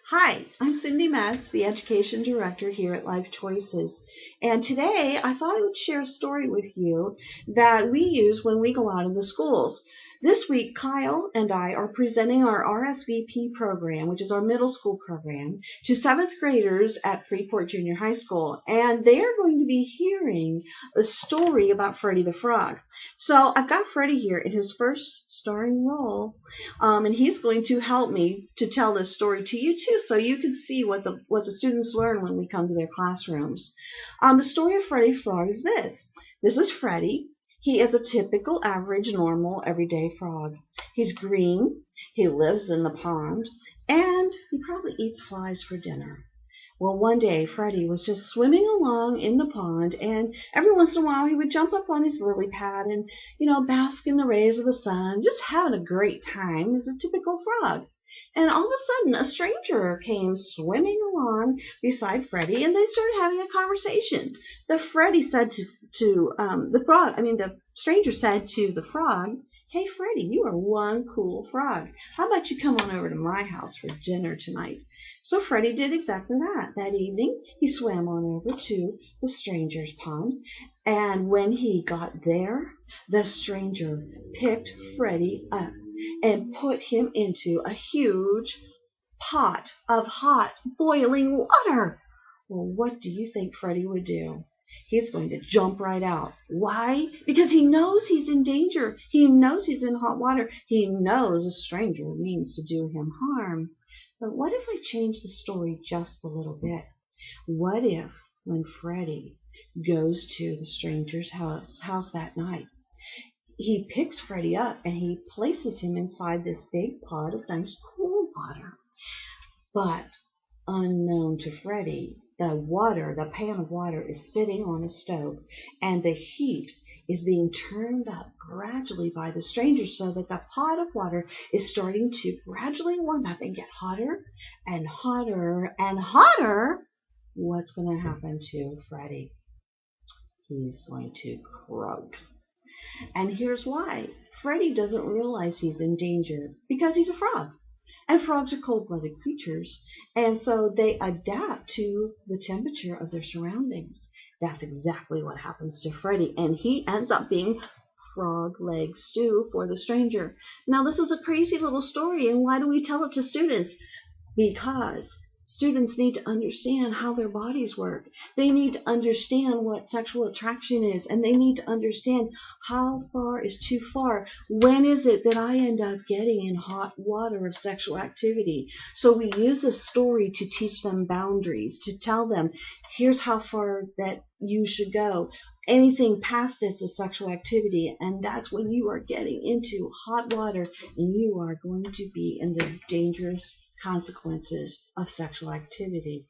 Hi, I'm Cindy Metz, the Education Director here at Life Choices. And today I thought I would share a story with you that we use when we go out in the schools. This week, Kyle and I are presenting our RSVP program, which is our middle school program, to 7th graders at Freeport Junior High School. And they are going to be hearing a story about Freddie the Frog. So I've got Freddie here in his first starring role, and he's going to help me to tell this story to you too, so you can see what the students learn when we come to their classrooms. The story of Freddie the Frog is this. This is Freddie. He is a typical, average, normal, everyday frog. He's green, he lives in the pond, and he probably eats flies for dinner. Well, one day Freddie was just swimming along in the pond, and every once in a while he would jump up on his lily pad and, bask in the rays of the sun, just having a great time as a typical frog. And all of a sudden, a stranger came swimming along beside Freddie, and they started having a conversation. The stranger said to the frog, "Hey, Freddie, you are one cool frog. How about you come on over to my house for dinner tonight?" So Freddie did exactly that. That evening, he swam on over to the stranger's pond, and when he got there, the stranger picked Freddie up and put him into a huge pot of hot, boiling water. Well, what do you think Freddie would do? He's going to jump right out. Why? Because he knows he's in danger. He knows he's in hot water. He knows a stranger means to do him harm. But what if I change the story just a little bit? What if when Freddie goes to the stranger's house that night, he picks Freddie up and he places him inside this big pot of nice cool water. But unknown to Freddie, the pan of water is sitting on a stove, and the heat is being turned up gradually by the stranger, so that the pot of water is starting to gradually warm up and get hotter and hotter and hotter. What's going to happen to Freddie? He's going to croak. And here's why. Freddie doesn't realize he's in danger because he's a frog. And frogs are cold-blooded creatures, and so they adapt to the temperature of their surroundings. That's exactly what happens to Freddie, and he ends up being frog leg stew for the stranger. Now, this is a crazy little story, and why do we tell it to students? Because students need to understand how their bodies work. They need to understand what sexual attraction is, and they need to understand how far is too far. When is it that I end up getting in hot water of sexual activity? So we use this story to teach them boundaries, to tell them, here's how far that you should go. Anything past this is sexual activity, and that's when you are getting into hot water, and you are going to be in the dangerous consequences of sexual activity.